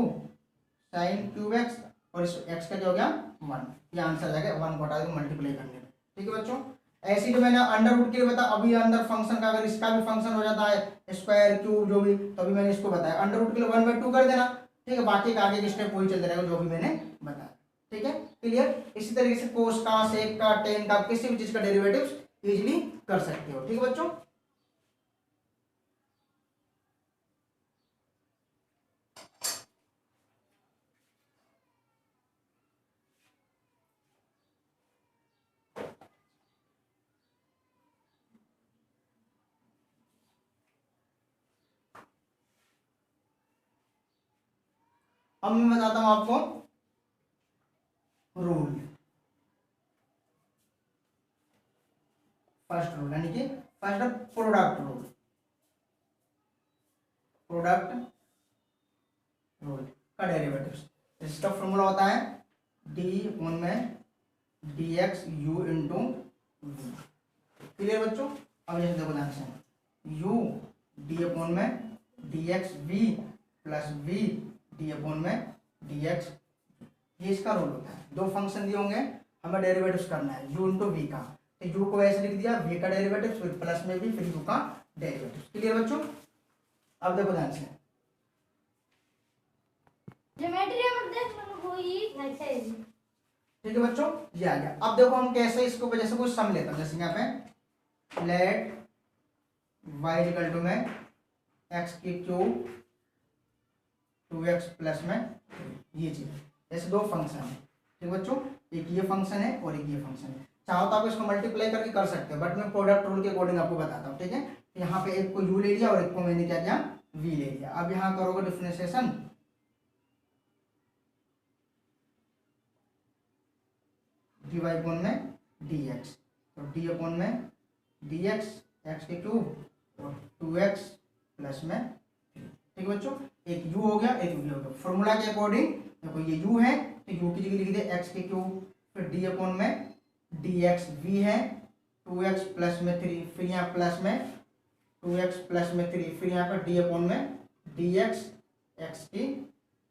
साइन क्यूब एक्स, और इस x का क्या हो गया 1, ये आंसर आ जाएगा 1 को हटा दो मल्टीप्लाई करने में। ठीक है बच्चों, ऐसी जो मैंने अंडर रूट के लिए बताया, अभी अंदर फंक्शन का अगर इसका भी फंक्शन हो जाता है स्क्वायर क्यूब जो भी, तो अभी मैंने इसको बताया अंडर रूट के लिए 1/2 कर देना। ठीक है, बाकी का आगे के स्टेप वही चलते रहेगा जो भी मैंने बताया। ठीक है, क्लियर। इसी तरीके से कोस का, सेक का, टेन का, किसी भी चीज का डेरिवेटिव्स इजीली कर सकते हो। ठीक है बच्चों, अब मैं बताता हूं आपको रूल, फर्स्ट रूल यानी कि first product rule, product rule का डेरिवेटिव्स, इसका फॉर्मूला होता है d में dx u into v। Clear बच्चों। अब जैसे देखो ध्यान से u डी अपॉन में dx v plus v D upon में dx, ये इसका रूल होता है। दो फंक्शन दिए होंगे, हमें डेरिवेटिव्स करना है u इंटू वी का, तो u को ऐसे लिख दिया, v का डेरिवेटिव फिर प्लस में भी, फिर u का डेरिवेटिव। क्लियर बच्चों। अब देखो ध्यान से ठीक है बच्चों, ये आ गया। अब देखो हम कैसे इसको वजह से कुछ सम लेते हैं, जैसे यहाँ पे लेट y इक्वल टू में x की क्यूब 2x प्लस में ये चीज, जैसे दो फंक्शन है ठीक है बच्चों, एक ये फंक्शन है और एक ये फंक्शन है। चाहो तो आप इसको मल्टीप्लाई करके कर सकते हो, बट मैं प्रोडक्ट रूल के अकॉर्डिंग आपको बताता हूँ। ठीक है, यहाँ पे एक को u ले लिया और एक को मैंने क्या किया v ले लिया। अब यहाँ करोगे डिफरेंशिएशन, dy अपॉन में dx, तो d अपॉन में dx x के क्यूब और 2x प्लस में, ठीक है बच्चों। एक u हो गया, एक v हो गया। फॉर्मूला के अकॉर्डिंग देखो ये u है तो u की जगह लिख दे x के क्यूब, फिर d अपॉन में dx v है 2x प्लस में 3, फिर यहाँ प्लस में 2x प्लस में 3, फिर यहाँ पर d अपॉन में dx x की।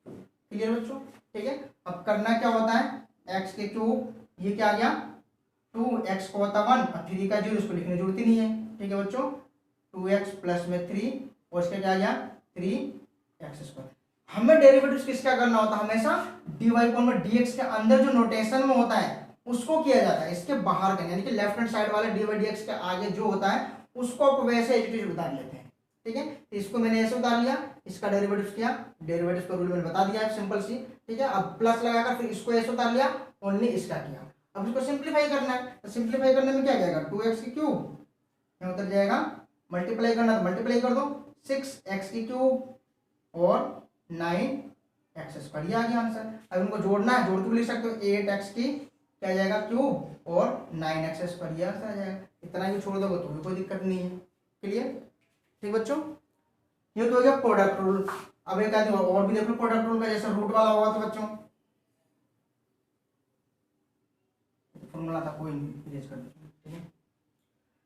क्लियर बच्चों, ठीक है। अब करना क्या होता है, x के क्यूब ये क्या आ गया 2x को होता 1 और 3 का 0, इसको लिखने की जरूरत ही नहीं है। ठीक है बच्चों, 2x प्लस में 3 और इसका क्या आ गया 3x²। हमें डेरिवेटिव्स किसका करना होता है, हमेशा dy अपॉन में dx के अंदर जो नोटेशन में होता है उसको किया जाता है, इसके बाहर का, यानी कि लेफ्ट हैंड साइड वाले dy dx के आगे जो होता है उसको आप वैसे एज इट इज उतार लेते हैं। ठीक है, तो इसको मैंने ऐसे उतार लिया, इसका डेरिवेटिव्स किया, डेरिवेटिव्स का रूल मैंने बता दिया है, सिंपल सी। ठीक है, अब प्लस लगाकर फिर इसको ऐसे उतार लिया, ओनली इसका किया। अब इसको सिंप्लीफाई करना है, तो सिंप्लीफाई करने में क्या जाएगा 2x की क्यूब, यहाँ उतर जाएगा, मल्टीप्लाई करना तो मल्टीप्लाई कर दो 6x की क्यूब और 9x², ये आ गया आंसर। अब इनको जोड़ना है, जोड़ के भी लिख सकते हो 8x की क्या जाएगा क्यूब और 9x², ये आंसर आ जाएगा। इतना ही छोड़ दोगे तो भी कोई दिक्कत नहीं है। क्लियर, ठीक बच्चों, ये तो हो गया प्रोडक्ट रूल। अब एक आदमी और भी देखो प्रोडक्ट रूल का, जैसे रूट वाला होगा तो बच्चों फॉर्मूला था कोई नहीं, इरेज कर दो। ठीक है,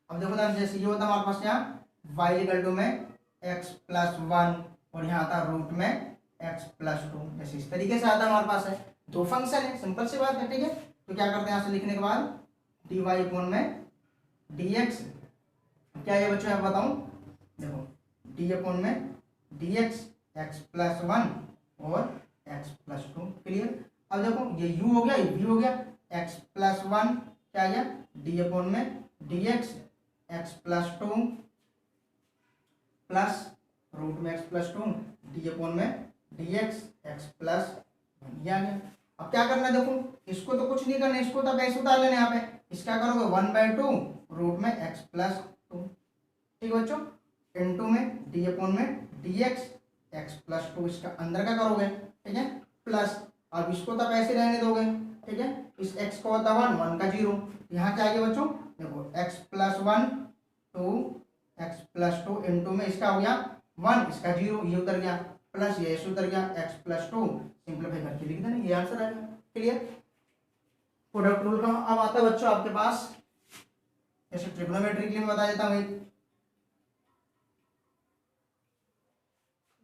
अब देखो ना, जैसे ये होता है हमारे पास यहाँ y इक्वल टू में x प्लस 1 और यहाँ आता रूट में x प्लस 2, जैसे इस तरीके से आता है हमारे पास है। दो फंक्शन है, सिंपल सी बात है। ठीक है, तो क्या करते हैं यहाँ से लिखने के बाद dy अपॉन में dx, क्या है बच्चों यहाँ बताऊं, देखो d अपॉन में dx x प्लस 1 और x प्लस 2। क्लियर, अब देखो ये u हो गया, ये v हो गया, x प्लस 1 क्या आ गया d अपॉन में dx x plus 2 plus root में x प्लस 2 d अपॉन में dx x प्लस 1, ये आ गया। अब क्या करना है, देखो इसको तो कुछ नहीं करना, इसको तो ऐसे उतार लेना, यहाँ पे इसका करोगे 1/2 रूट में x प्लस 2। ठीक है बच्चों, इनटू में d अपॉन में dx x प्लस 2, इसका अंदर का करोगे, ठीक है, प्लस, अब इसको तो ऐसे रहने दोगे। ठीक है, इस x को होता 1, 1 का 0, यहाँ क्या आ गया बच्चों, देखो x plus 1 2 x plus 2 into में इसका हो गया 1, इसका 0, ये उतर गया, प्लस ये ऐसे उतर गया x प्लस 2, सिंप्लीफाई करके लिख देना, ये आंसर आ गया। क्लियर, प्रोडक्ट रूल का अब आता है बच्चों आपके पास, जैसे ट्रिग्नोमेट्री के लिए मैं बता देता हूँ।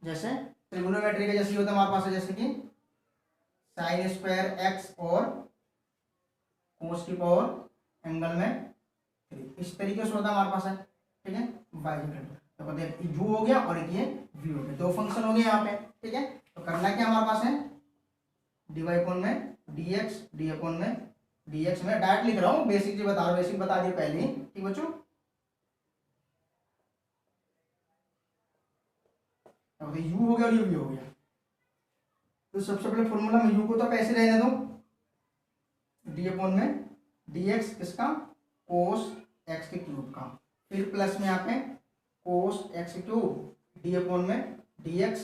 जैसे ट्रिग्नोमेट्री का जैसे होता है हमारे पास है, जैसे कि साइन स्क्वायर x और कोस की पावर एंगल में 3, इस तरीके से होता है हमारे पास है। ठीक है, y तो देख u हो गया और एक ये v हो गया, दो फंक्शन हो गए यहाँ पे। ठीक है, तो करना क्या हमारे पास है, dy अपॉन में dx, d अपॉन में dx, मैं डायरेक्ट लिख रहा हूँ, बेसिक जी बता रहा हूँ, बेसिक बता दिए पहले ही। ठीक बच्चों, अब u हो गया और ये v हो गया, तो सबसे पहले फॉर्मूला में u को तो कैसे रहने दो, d अपॉन में dx किसका कोस x के क्यूब का, फिर प्लस में यहाँ पे कोस x के क्यूब d अपॉन में dx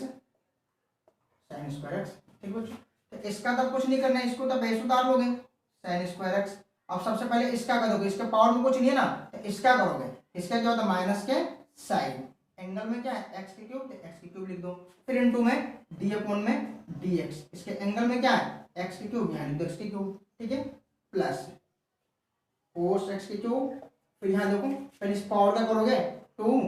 साइन स्क्वायर x। ठीक बच्चों, तो इसका तो कुछ नहीं करना है, इसको तो बेस उतार लोगे साइन स्क्वायर x। अब सबसे पहले इसका करोगे, इसके पावर में कुछ नहीं है ना, तो इसका करोगे, इसका क्या होता है माइनस के साइन, एंगल में क्या है x के क्यूब, तो x के क्यूब लिख दो, फिर इनटू में d अपॉन में dx, इसके एंगल में क्या है x के क्यूब, यहाँ लिख दो x के क्यूब। ठीक है, प्लस कोस x के क्यूब, फिर यहाँ देखो पहले इस पावर का करोगे 2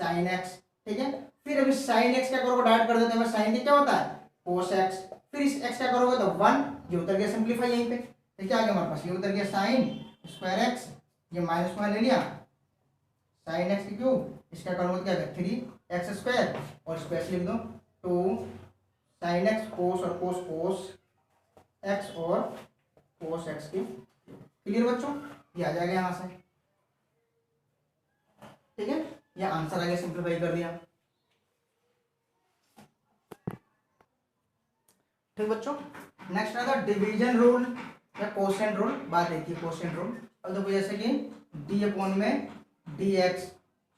sin x, ठीक है। फिर अभी sin x क्या करोगे, डायरेक्ट कर देते हैं, sin के क्या होता है cos x, फिर इस x क्या करोगे तो 1, ये उतर गया सिंप्लीफाई यहीं पे, तो क्या आ गया हमारे पास, ये उतर गया sin स्क्वायर x, ये माइनस में ले लिया sin x की क्यूब, इसका करोगे तो क्या होगा 3x स्क्वायर और स्क्वायर से लिख दो 2 sin x cos और cos x और cos x की, क्लियर बच्चों, ये आ जाएगा यहाँ से, ठीक है। ये आंसर आ गया, सिंप्लीफाई कर दिया, ठीक बच्चों। नेक्स्ट आता है डिवीजन रूल या कोशेंट रूल, बात देखिए कोशेंट रूल। अब देखो जैसे कि d अपॉन में dx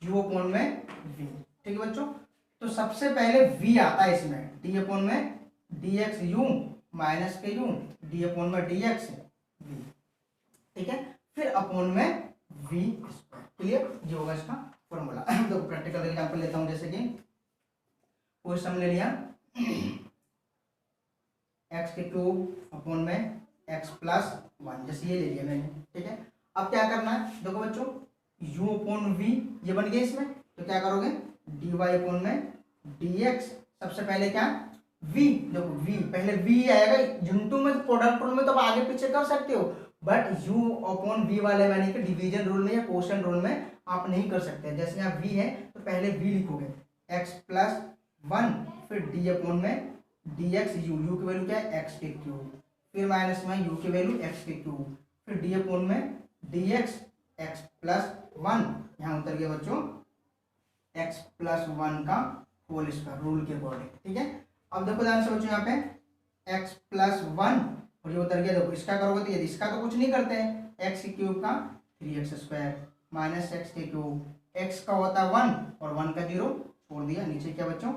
u अपॉन में v, ठीक है बच्चों। तो सबसे पहले v आता है इसमें, d अपॉन में dx u माइनस के u, d अपॉन में dx v, ठीक है। फिर अपॉन में v स्क्वायर, क्लियर, ये होगा इसका फॉर्मूला। तो प्रैक्टिकल एग्जांपल लेता हूं, जैसे कि कोई सम ले लिया x के क्यूब अपॉन में x प्लस 1, जैसे ये ले लिया मैंने, ठीक है। अब क्या करना है, देखो बच्चों u अपॉन v ये बन गया इसमें, तो क्या करोगे dy अपॉन में dx, सबसे पहले क्या v, देखो v पहले v आएगा, यूनिटू में प्रोडक्ट रूल में तो आगे पीछे कर सकते हो, बट u अपॉन v वाले यानी कि डिवीजन रूल में या कोशेंट रूल में आप नहीं कर सकते। जैसे यहाँ v है तो पहले v लिखोगे x प्लस 1, फिर d अपॉन में dx u, u की वैल्यू क्या है x के क्यूब, फिर माइनस में u की वैल्यू x के क्यूब, फिर d अपॉन में dx x प्लस 1, यहाँ उतर गया बच्चों x प्लस 1 का होल स्क्वायर रूल के अकॉर्डिंग, ठीक है। अब देखो ध्यान से बच्चों यहाँ पे x प्लस 1 और ये उतर गया, देखो इसका करोगे तो ये इसका तो कुछ नहीं करते हैं, x के क्यूब का 3x स्क्वायर माइनस x के क्यूब, x का होता है 1 और 1 का 0 छोड़ दिया, नीचे क्या बच्चों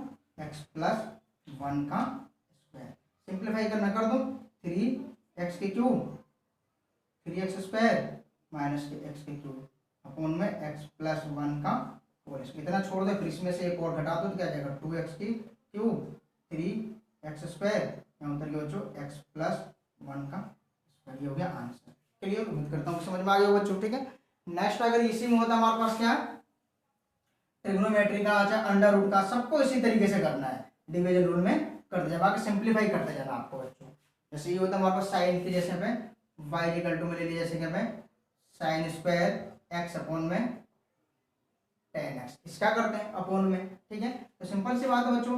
x प्लस 1 का स्क्वायर, सिंप्लीफाई करना कर दो 3x के क्यूब 3x स्क्वायर माइनस के x के क्यूब अपॉन में x प्लस 1 का होल स्क्वायर, इतना छोड़ दो, फिर इसमें से एक और घटा दो तो क्या जाएगा 2x की क्यूब 3x स्क्वायर, यहाँ उतर गया बच्चों x प्लस 1 का स्क्वायर, ये हो गया आंसर, क्लियर, उम्मीद करता हूँ समझ में आ गया होगा बच्चों, ठीक है। नेक्स्ट अगर इसी में होता हमारे पास क्या ट्रिग्नोमेट्री का, अच्छा अंडर रूट का, सबको इसी तरीके से करना है, डिवीजन रूल में करते जाना, बाकी सिंप्लीफाई करते जाना आपको बच्चों। जैसे ये होता है हमारे पास साइन की, जैसे पे y इक्वल टू में ले लिया, जैसे कि हमें साइन स्क्वायर x अपॉन में tan x, इसका करते हैं अपॉन में, ठीक है। तो सिंपल सी बात है बच्चों,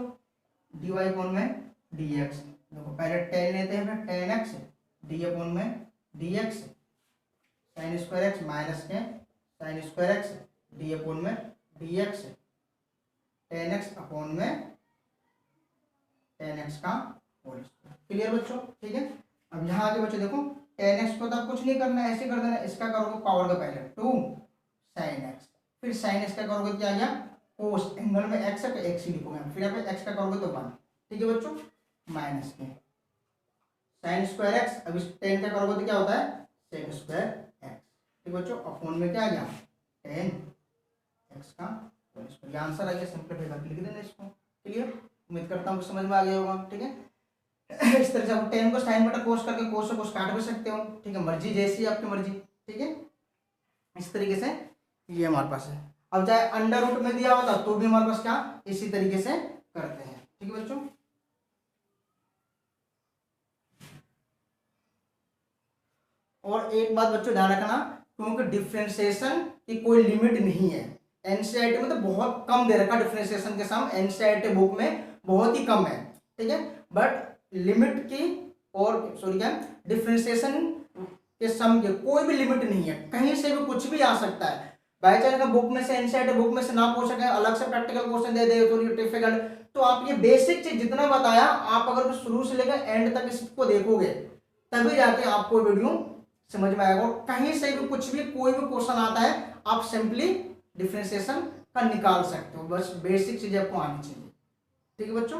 dy अपॉन में dx, देखो पहले tan लेते हैं फिर tan x, d अपॉन में dx sine square x minus के sine square x, d upon में dx tan x अपॉन में tan x का होल स्क्वायर, क्लियर बच्चों, ठीक है। अब यहाँ आगे बच्चों देखो tan x को तो कुछ नहीं करना है, ऐसे कर देना, इसका करोगे पावर का पहले 2 sin x, फिर sin x का करोगे क्या आ गया कोस, एंगल में x है तो x ही लिखोगे, फिर यहाँ पे x का करोगे तो 1, ठीक है बच्चों, माइनस के साइन स्क्वायर x, अब इस tan का करोगे तो क्या होता है sec स्क्वायर x, ठीक है बच्चों, अपॉन में क्या आ गया tan x का होल स्क्वायर, ये आंसर आ गया, सिंपलीफाई करके लिख देना इसको, क्लियर, उम्मीद करता हूँ समझ में आ गया होगा, ठीक है। इस तरह से आप tan को sin बटा cos करके cos से cos काट भी सकते हो, ठीक है, मर्जी जैसी आपकी मर्जी, ठीक है, इस तरीके से ये हमारे पास है। अब चाहे अंडर रूट में दिया होता तो भी हमारे पास क्या इसी तरीके से करते हैं, ठीक है बच्चों। और एक बात बच्चों ध्यान रखना, क्योंकि डिफरेंशिएशन की कोई लिमिट नहीं है, एनसीईआरटी में तो बहुत कम दे रखा डिफरेंशिएशन के सम, एनसीईआरटी बुक में बहुत ही कम है, ठीक है, बट लिमिट की और सॉरी क्या डिफरेंशिएशन के सम के कोई भी लिमिट नहीं है, कहीं से भी कुछ भी आ सकता है, बाई चांस बुक में से एनसीईआरटी बुक में से ना पूछ सके, अलग से प्रैक्टिकल क्वेश्चन दे दे थोड़ी डिफिकल्ट, तो आप ये बेसिक चीज जितना बताया आप अगर शुरू से लेकर एंड तक इसको देखोगे तभी जाके आपको वीडियो समझ में आएगा, और कहीं से भी कुछ भी कोई भी क्वेश्चन आता है आप सिंपली डिफरेंशिएशन का निकाल सकते हो, बस बेसिक चीजें आपको आनी चाहिए, ठीक है बच्चों।